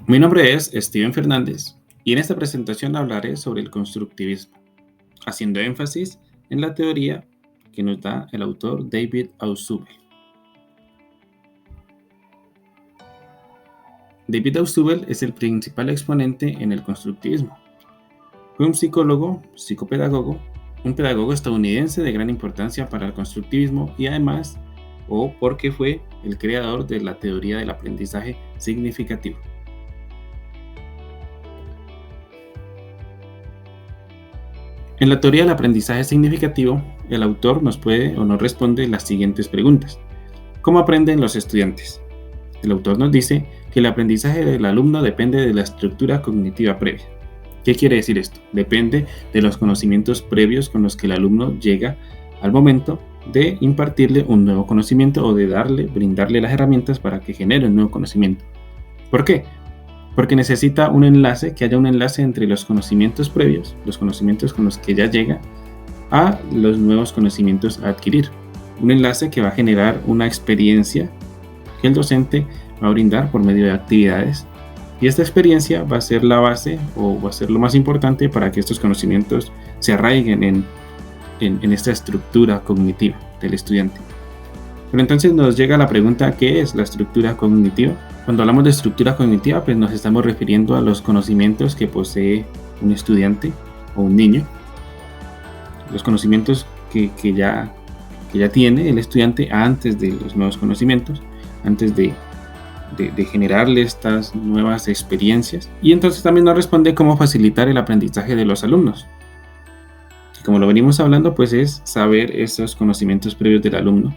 Mi nombre es Steven Fernández y en esta presentación hablaré sobre el constructivismo, haciendo énfasis en la teoría que nos da el autor David Ausubel. David Ausubel es el principal exponente en el constructivismo. Fue un psicólogo, psicopedagogo, un pedagogo estadounidense de gran importancia para el constructivismo y además, porque fue el creador de la teoría del aprendizaje significativo. En la teoría del aprendizaje significativo, el autor nos puede o nos responde las siguientes preguntas. ¿Cómo aprenden los estudiantes? El autor nos dice que el aprendizaje del alumno depende de la estructura cognitiva previa. ¿Qué quiere decir esto? Depende de los conocimientos previos con los que el alumno llega al momento de impartirle un nuevo conocimiento o de brindarle las herramientas para que genere un nuevo conocimiento. ¿Por qué? Porque necesita que haya un enlace entre los conocimientos previos, los conocimientos con los que ya llega, a los nuevos conocimientos a adquirir. Un enlace que va a generar una experiencia que el docente va a brindar por medio de actividades, y esta experiencia va a ser la base o va a ser lo más importante para que estos conocimientos se arraiguen en esta estructura cognitiva del estudiante. Pero entonces nos llega la pregunta, ¿qué es la estructura cognitiva? Cuando hablamos de estructura cognitiva, pues nos estamos refiriendo a los conocimientos que posee un estudiante o un niño, los conocimientos que ya tiene el estudiante antes de los nuevos conocimientos, antes de generarle estas nuevas experiencias. Y entonces también nos responde cómo facilitar el aprendizaje de los alumnos. Y como lo venimos hablando, pues es saber esos conocimientos previos del alumno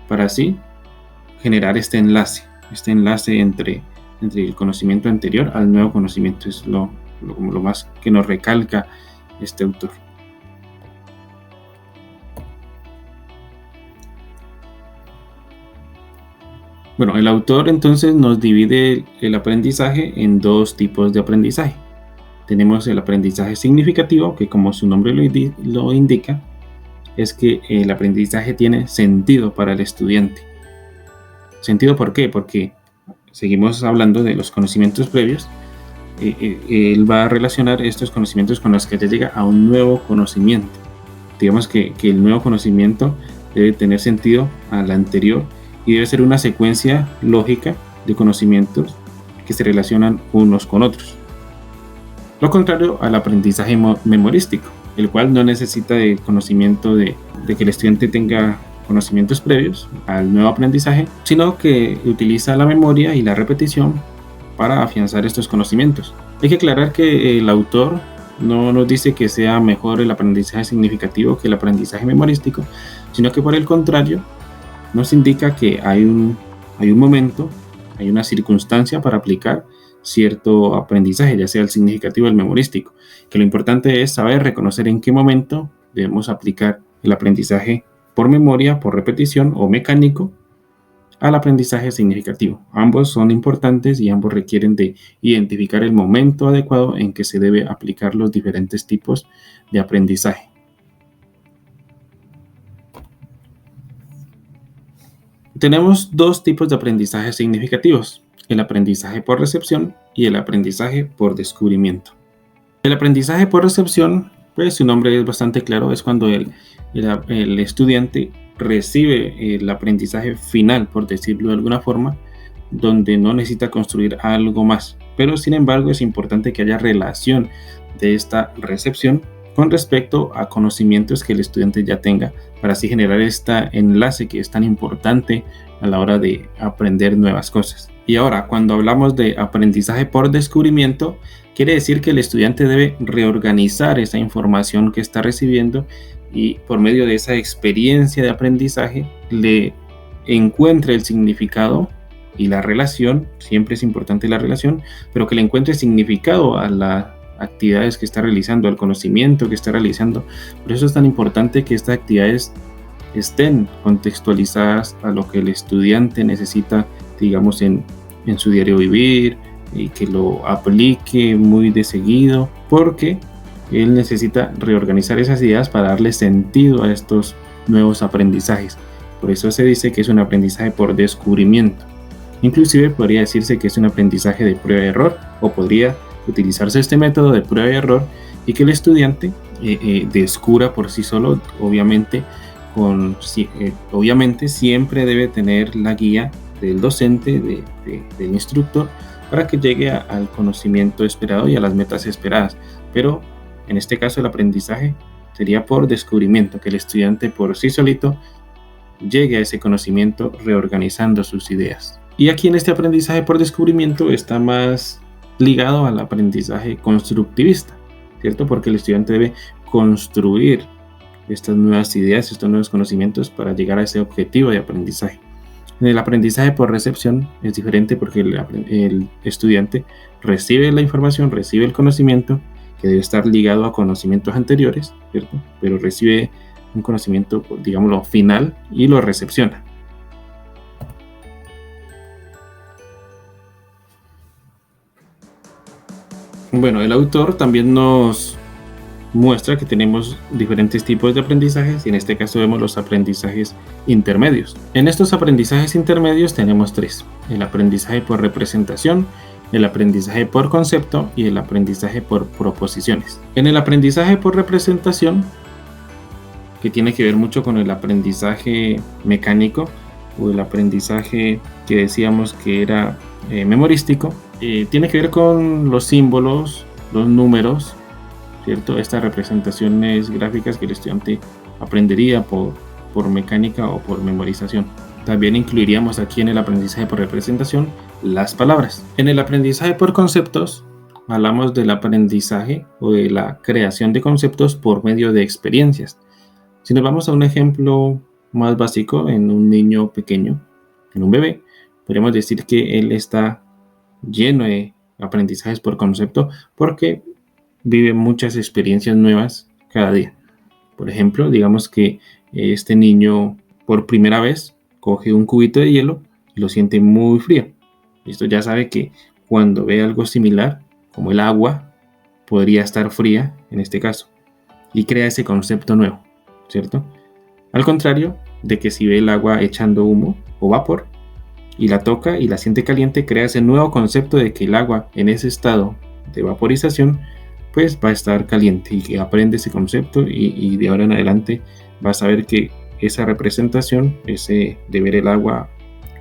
para así generar este enlace entre el conocimiento anterior al nuevo conocimiento. Es lo más que nos recalca este autor. Bueno, el autor entonces nos divide el aprendizaje en dos tipos de aprendizaje. Tenemos el aprendizaje significativo, que como su nombre lo indica, es que el aprendizaje tiene sentido para el estudiante. ¿Sentido por qué? Porque seguimos hablando de los conocimientos previos. Él va a relacionar estos conocimientos con los que ya llega a un nuevo conocimiento. Digamos que el nuevo conocimiento debe tener sentido al anterior y debe ser una secuencia lógica de conocimientos que se relacionan unos con otros. Lo contrario al aprendizaje memorístico, el cual no necesita de conocimiento de que el estudiante tenga conocimientos previos al nuevo aprendizaje, sino que utiliza la memoria y la repetición para afianzar estos conocimientos. Hay que aclarar que el autor no nos dice que sea mejor el aprendizaje significativo que el aprendizaje memorístico, sino que por el contrario nos indica que hay un momento, hay una circunstancia para aplicar cierto aprendizaje, ya sea el significativo o el memorístico, que lo importante es saber reconocer en qué momento debemos aplicar el aprendizaje por memoria, por repetición o mecánico al aprendizaje significativo. Ambos son importantes y ambos requieren de identificar el momento adecuado en que se debe aplicar los diferentes tipos de aprendizaje. Tenemos dos tipos de aprendizaje significativos, el aprendizaje por recepción y el aprendizaje por descubrimiento. El aprendizaje por recepción, pues su nombre es bastante claro, es cuando el estudiante recibe el aprendizaje final, por decirlo de alguna forma, donde no necesita construir algo más. Pero sin embargo es importante que haya relación de esta recepción con respecto a conocimientos que el estudiante ya tenga, para así generar este enlace que es tan importante a la hora de aprender nuevas cosas. Y ahora, cuando hablamos de aprendizaje por descubrimiento, quiere decir que el estudiante debe reorganizar esa información que está recibiendo y por medio de esa experiencia de aprendizaje le encuentre el significado y la relación, siempre es importante la relación, pero que le encuentre significado a las actividades que está realizando, al conocimiento que está realizando. Por eso es tan importante que estas actividades estén contextualizadas a lo que el estudiante necesita, digamos, en su diario vivir, y que lo aplique muy de seguido, porque él necesita reorganizar esas ideas para darle sentido a estos nuevos aprendizajes. Por eso se dice que es un aprendizaje por descubrimiento. Inclusive podría decirse que es un aprendizaje de prueba y error, o podría utilizarse este método de prueba y error y que el estudiante descubra por sí solo. Obviamente siempre debe tener la guía del docente, del instructor, para que llegue al conocimiento esperado y a las metas esperadas. Pero en este caso el aprendizaje sería por descubrimiento, que el estudiante por sí solito llegue a ese conocimiento reorganizando sus ideas. Y aquí en este aprendizaje por descubrimiento está más ligado al aprendizaje constructivista, ¿cierto? Porque el estudiante debe construir estas nuevas ideas, estos nuevos conocimientos para llegar a ese objetivo de aprendizaje. En el aprendizaje por recepción es diferente porque el estudiante recibe la información, recibe el conocimiento, que debe estar ligado a conocimientos anteriores, ¿cierto? Pero recibe un conocimiento, digámoslo, final y lo recepciona. Bueno, el autor también nos muestra que tenemos diferentes tipos de aprendizajes y en este caso vemos los aprendizajes intermedios. En estos aprendizajes intermedios tenemos tres: el aprendizaje por representación, el aprendizaje por concepto y el aprendizaje por proposiciones. En el aprendizaje por representación, que tiene que ver mucho con el aprendizaje mecánico o el aprendizaje que decíamos que era memorístico, tiene que ver con los símbolos, los números, ¿cierto? Estas representaciones gráficas que el estudiante aprendería por mecánica o por memorización. También incluiríamos aquí en el aprendizaje por representación las palabras. En el aprendizaje por conceptos hablamos del aprendizaje o de la creación de conceptos por medio de experiencias. Si nos vamos a un ejemplo más básico, en un niño pequeño, en un bebé, podemos decir que él está lleno de aprendizajes por concepto porque vive muchas experiencias nuevas cada día. Por ejemplo, digamos que este niño por primera vez coge un cubito de hielo y lo siente muy frío. Esto ya sabe que cuando ve algo similar, como el agua, podría estar fría en este caso, y crea ese concepto nuevo, ¿cierto? Al contrario de que si ve el agua echando humo o vapor y la toca y la siente caliente, crea ese nuevo concepto de que el agua en ese estado de vaporización pues va a estar caliente, y que aprende ese concepto y de ahora en adelante va a saber que esa representación, ese de ver el agua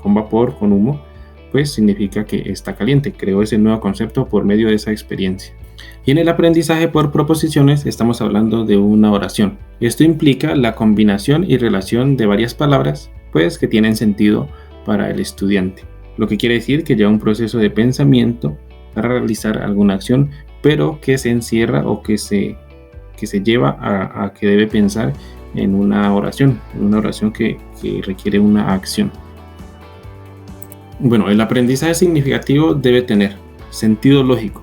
con vapor, con humo, pues significa que está caliente. Creó ese nuevo concepto por medio de esa experiencia. Y en el aprendizaje por proposiciones estamos hablando de una oración. Esto implica la combinación y relación de varias palabras, pues que tienen sentido para el estudiante. Lo que quiere decir que lleva un proceso de pensamiento para realizar alguna acción, pero que se encierra o que se lleva a que debe pensar en una oración que requiere una acción. Bueno, el aprendizaje significativo debe tener sentido lógico.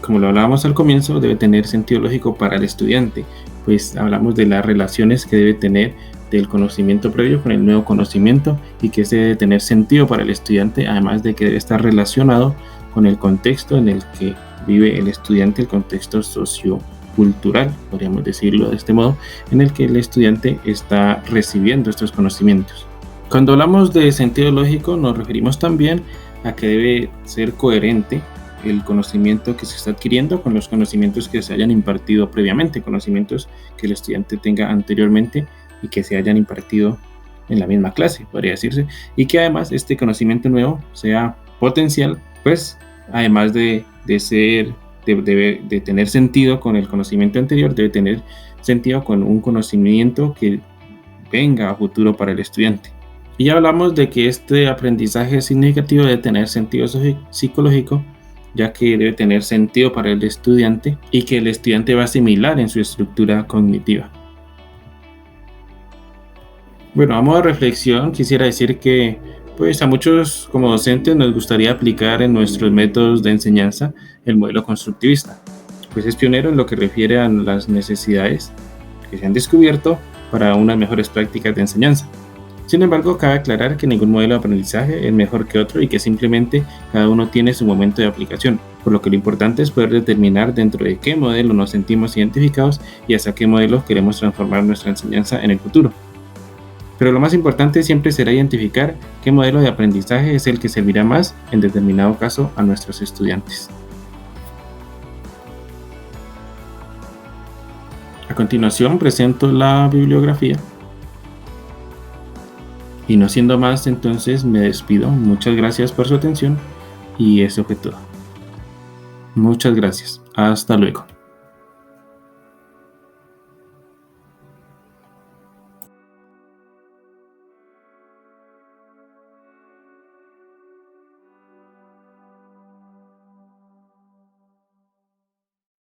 Como lo hablábamos al comienzo, debe tener sentido lógico para el estudiante, pues hablamos de las relaciones que debe tener del conocimiento previo con el nuevo conocimiento, y que ese debe tener sentido para el estudiante, además de que debe estar relacionado con el contexto en el que vive el estudiante, el contexto sociocultural, podríamos decirlo de este modo, en el que el estudiante está recibiendo estos conocimientos. Cuando hablamos de sentido lógico, nos referimos también a que debe ser coherente el conocimiento que se está adquiriendo con los conocimientos que se hayan impartido previamente, conocimientos que el estudiante tenga anteriormente y que se hayan impartido en la misma clase, podría decirse, y que además este conocimiento nuevo sea potencial, pues además de tener sentido con el conocimiento anterior, debe tener sentido con un conocimiento que venga a futuro para el estudiante. Y ya hablamos de que este aprendizaje significativo debe tener sentido psicológico, ya que debe tener sentido para el estudiante y que el estudiante va a asimilar en su estructura cognitiva. Bueno, a modo de reflexión, quisiera decir que pues a muchos como docentes nos gustaría aplicar en nuestros métodos de enseñanza el modelo constructivista, pues es pionero en lo que refiere a las necesidades que se han descubierto para unas mejores prácticas de enseñanza. Sin embargo, cabe aclarar que ningún modelo de aprendizaje es mejor que otro y que simplemente cada uno tiene su momento de aplicación, por lo que lo importante es poder determinar dentro de qué modelo nos sentimos identificados y hacia qué modelo queremos transformar nuestra enseñanza en el futuro. Pero lo más importante siempre será identificar qué modelo de aprendizaje es el que servirá más en determinado caso a nuestros estudiantes. A continuación presento la bibliografía. Y no siendo más, entonces me despido. Muchas gracias por su atención y eso fue todo. Muchas gracias. Hasta luego.